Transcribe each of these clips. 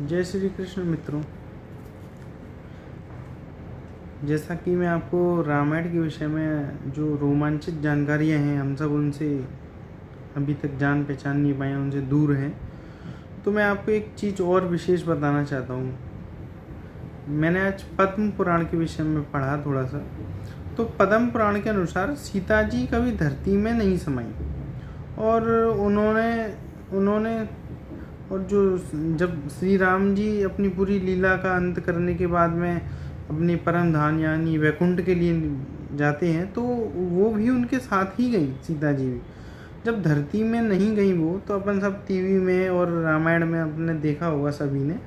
जय श्री कृष्ण मित्रों। जैसा कि मैं आपको रामायण के विषय में जो रोमांचित जानकारियां हैं हम सब उनसे अभी तक जान पहचान नहीं पाए, उनसे दूर हैं। तो मैं आपको एक चीज़ और विशेष बताना चाहता हूँ। मैंने आज पद्म पुराण के विषय में पढ़ा थोड़ा सा। तो पद्म पुराण के अनुसार सीता जी कभी धरती में नहीं समाई और उन्होंने और जो जब श्री राम जी अपनी पूरी लीला का अंत करने के बाद में अपने परम धाम यानी वैकुंठ के लिए जाते हैं तो वो भी उनके साथ ही गई। सीता जी भी जब धरती में नहीं गई वो, तो अपन सब टीवी में और रामायण में अपने देखा होगा सभी ने,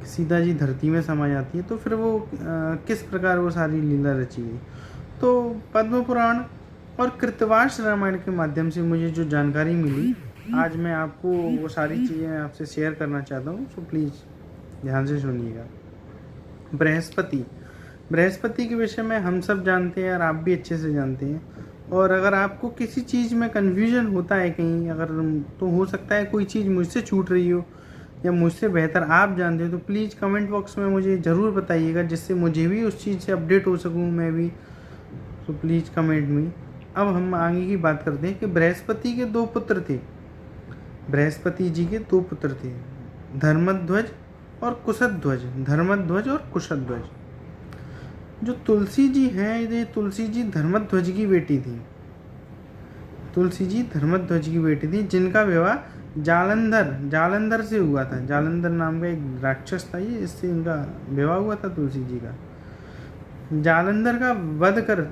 सीता जी धरती में समा जाती है। तो फिर वो किस प्रकार वो सारी लीला रची गई। तो पद्म पुराण और कृतवास रामायण के माध्यम से मुझे जो जानकारी मिली, आज मैं आपको वो सारी चीज़ें आपसे शेयर करना चाहता हूँ। सो प्लीज़ ध्यान से सुनिएगा। बृहस्पति के विषय में हम सब जानते हैं और आप भी अच्छे से जानते हैं। और अगर आपको किसी चीज़ में कन्फ्यूजन होता है कहीं, अगर तो हो सकता है कोई चीज़ मुझसे छूट रही हो या मुझसे बेहतर आप जानते हो, तो प्लीज़ कमेंट बॉक्स में मुझे ज़रूर बताइएगा, जिससे मुझे भी उस चीज़ से अपडेट हो सकूँ मैं भी। तो प्लीज़ कमेंट में। अब हम आगे की बात करते हैं कि बृहस्पति के दो पुत्र थे। बृहस्पति जी के दो पुत्र थे, धर्मध्वज और कुशध्वज। धर्मध्वज और कुशध्वज। जो तुलसी जी हैं, ये तुलसी जी धर्मध्वज की बेटी थी। तुलसी जी धर्मध्वज की बेटी थी, जिनका विवाह जालंधर से हुआ था। जालंधर नाम का एक राक्षस था, ये इससे इनका विवाह हुआ था तुलसी जी का। जालंधर का वध कर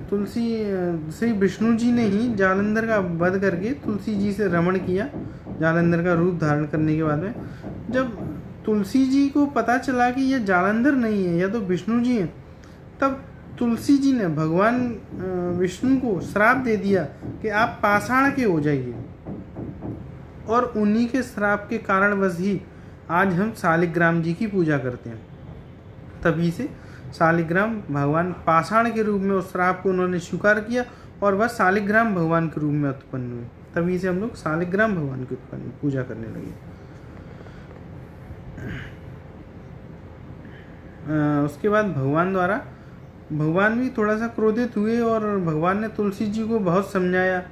श्री विष्णु जी ने ही जालंधर का वध करके तुलसी जी से रमण किया। जालंधर का रूप धारण करने के बाद में जब तुलसी जी को पता चला कि यह जालंधर नहीं है, यह तो विष्णु जी हैं, तब तुलसी जी ने भगवान विष्णु को श्राप दे दिया कि आप पाषाण के हो जाइए। और उन्हीं के श्राप के कारणवश ही आज हम शालिग्राम जी की पूजा करते हैं। तभी से शालिग्राम भगवान पाषाण के रूप में उस श्राप को उन्होंने स्वीकार किया और वह शालिग्राम भगवान के रूप में उत्पन्न हुए। तभी से हम लोग शालिग्राम भगवान की पूजा करने लगे। उसके बाद भगवान भी थोड़ा सा क्रोधित हुए और भगवान ने तुलसी जी को बहुत समझाया।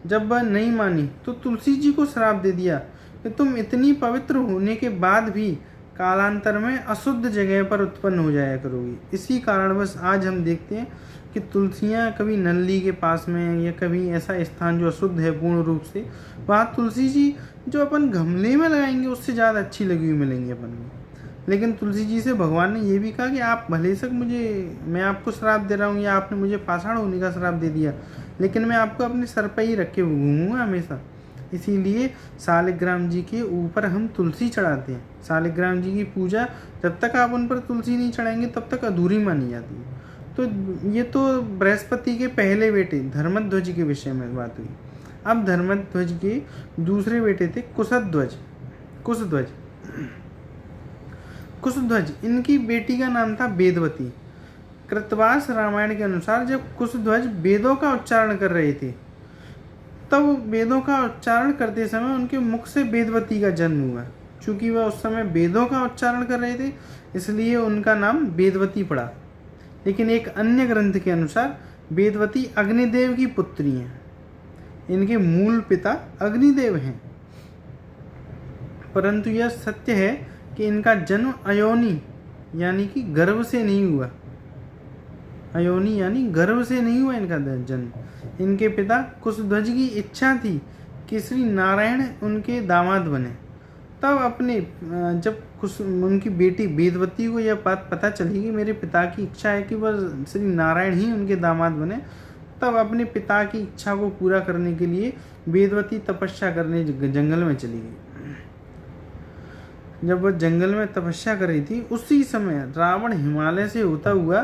जब वह नहीं मानी तो तुलसी जी को श्राप दे दिया कि तुम इतनी पवित्र होने के बाद भी कालांतर में अशुद्ध जगह पर उत्पन्न हो जाया करोगी। इसी कारणवश आज हम देखते हैं कि तुलसियाँ कभी नल्ली के पास में या कभी ऐसा स्थान जो अशुद्ध है पूर्ण रूप से, वहाँ तुलसी जी जो अपन गमले में लगाएंगे उससे ज़्यादा अच्छी लगी हुई मिलेंगी अपन को। लेकिन तुलसी जी से भगवान ने ये भी कहा कि आप भले से मैं आपको श्राप दे रहा हूँ या आपने मुझे पाषाण होने का श्राप दे दिया, लेकिन मैं आपको अपने सर पर ही रख के घूमूंगा हमेशा। इसीलिए शालिग्राम जी के ऊपर हम तुलसी चढ़ाते हैं। शालिग्राम जी की पूजा जब तक आप उन पर तुलसी नहीं चढ़ाएंगे तब तक अधूरी मानी जाती है। तो ये तो बृहस्पति के पहले बेटे धर्मध्वज के विषय में बात हुई। अब धर्मध्वज के दूसरे बेटे थे कुशध्वज। इनकी बेटी का नाम था वेदवती। कृतवास रामायण के अनुसार जब कुशध्वज वेदों का उच्चारण कर रहे थे, तब वेदों का उच्चारण करते समय उनके मुख से वेदवती का जन्म हुआ। चूंकि वह उस समय वेदों का उच्चारण कर रहे थे, इसलिए उनका नाम वेदवती पड़ा। लेकिन एक अन्य ग्रंथ के अनुसार वेदवती अग्निदेव की पुत्री हैं। इनके मूल पिता अग्निदेव हैं, परंतु यह सत्य है कि इनका जन्म अयोनि यानी कि गर्भ से नहीं हुआ। अयोनि यानी गर्भ से नहीं हुआ इनका जन्म। इनके पिता कुशध्वज की इच्छा थी कि श्री नारायण उनके दामाद बने। तब जब उनकी बेटी वेदवती को यह बात पता चली कि मेरे पिता की इच्छा है कि वह श्री नारायण ही उनके दामाद बने, तब अपने पिता की इच्छा को पूरा करने के लिए वेदवती तपस्या करने जंगल में चली गई। जब वह जंगल में तपस्या कर रही थी, उसी समय रावण हिमालय से होता हुआ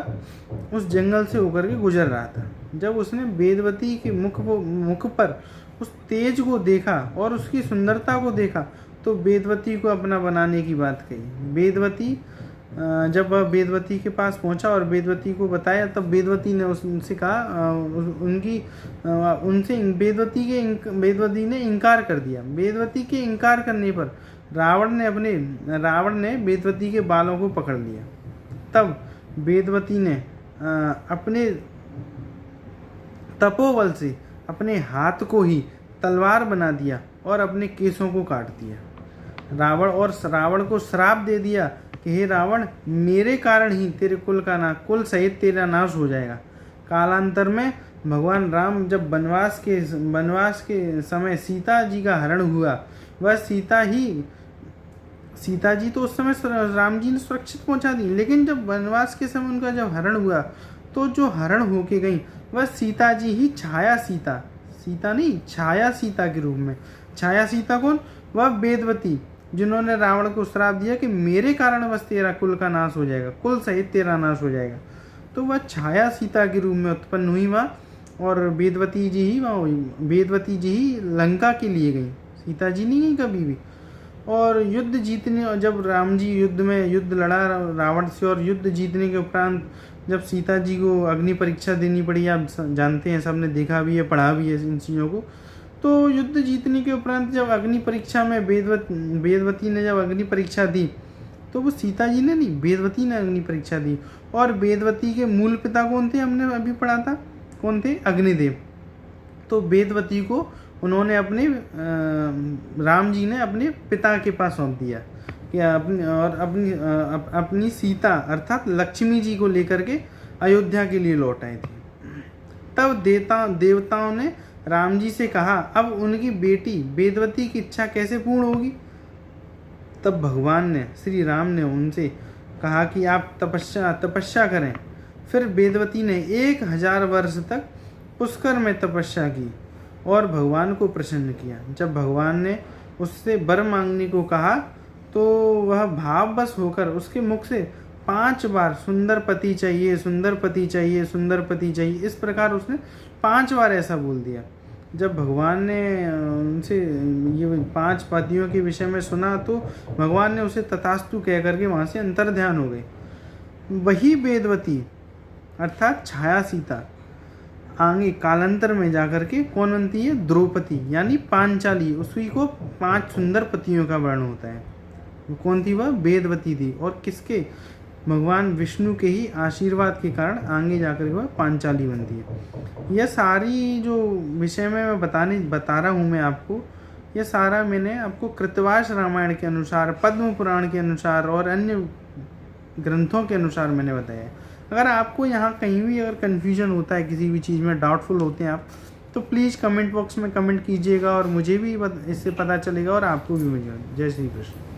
उस जंगल से होकर के गुजर रहा था। जब उसने वेदवती के मुख पर उस तेज को देखा और उसकी सुंदरता को देखा, तो वेदवती को अपना बनाने की बात कही। जब वह वेदवती के पास पहुंचा और वेदवती को बताया, तब वेदवती ने उनसे कहा वेदवती ने इनकार कर दिया। वेदवती के इनकार करने पर रावण ने वेदवती के बालों को पकड़ लिया। तब वेदवती ने अपने तपोबल से अपने हाथ को ही तलवार बना दिया और अपने केसों को काट दिया। रावण को श्राप दे दिया कि हे रावण, मेरे कारण ही तेरे कुल सहित तेरा नाश हो जाएगा। कालांतर में भगवान राम जब वनवास के समय सीता जी का हरण हुआ, वह सीता जी तो उस समय राम जी ने सुरक्षित पहुंचा दी, लेकिन जब वनवास के समय उनका जब हरण हुआ तो जो हरण होके गई वह सीता जी ही छाया सीता के रूप में। छाया सीता कौन? वह वेदवती, जिन्होंने रावण को श्राप दिया कि मेरे कारण बस तेरा कुल का नाश हो जाएगा, कुल सहित तेरा नाश हो जाएगा। तो वह छाया सीता के रूप में उत्पन्न हुई वहाँ, और वेदवती जी ही लंका के लिए गई, सीता जी नहीं गई कभी भी। और जब राम जी युद्ध लड़ा रावण से, और युद्ध जीतने के उपरांत जब सीता जी को अग्नि परीक्षा देनी पड़ी, आप जानते हैं, सबने देखा भी है, पढ़ा भी है इन चीज़ों को। तो युद्ध जीतने के उपरांत जब अग्नि परीक्षा में वेदवती ने जब अग्नि परीक्षा दी, तो वो सीता जी ने नहीं, वेदवती ने अग्नि परीक्षा दी। और वेदवती के मूल पिता कौन थे? हमने अभी पढ़ा था, कौन थे? अग्निदेव। तो वेदवती को उन्होंने राम जी ने अपने पिता के पास सौंप दिया कि अपनी सीता अर्थात लक्ष्मी जी को लेकर के अयोध्या के लिए लौट आए थे। तब देवताओं ने राम जी से कहा, अब उनकी बेटी वेदवती की इच्छा कैसे पूर्ण होगी? तब भगवान ने, श्री राम ने उनसे कहा कि आप तपस्या करें। फिर वेदवती ने 1000 वर्ष तक पुष्कर में तपस्या की और भगवान को प्रसन्न किया। जब भगवान ने उससे वर मांगने को कहा तो वह भाववश होकर उसके मुख से 5 बार सुंदर पति चाहिए, सुंदर पति चाहिए, सुंदर पति चाहिए, इस प्रकार उसने 5 बार ऐसा बोल दिया। जब भगवान ने उनसे ये 5 पतियों के विषय में सुना तो भगवान ने उसे तथास्तु कह करके वहाँ से अंतर्ध्यान हो गए। वही वेदवती अर्थात छाया सीता आगे कालांतर में जाकर के कौन बनती है? द्रौपदी, यानी पांचाली। उसी को 5 सुंदर पतियों का वर्ण होता है। कौन थी वह? वेदवती थी। और किसके? भगवान विष्णु के ही आशीर्वाद के कारण आगे जाकर वह पांचाली बनती है। यह सारी जो विषय में मैं बता रहा हूँ मैं आपको, यह सारा मैंने आपको कृतवास रामायण के अनुसार, पद्म पुराण के अनुसार और अन्य ग्रंथों के अनुसार मैंने बताया है। अगर आपको यहाँ कहीं भी अगर कन्फ्यूजन होता है, किसी भी चीज़ में डाउटफुल होते हैं आप, तो प्लीज़ कमेंट बॉक्स में कमेंट कीजिएगा और मुझे भी इससे पता चलेगा और आपको भी मिलेगा। जय श्री कृष्ण।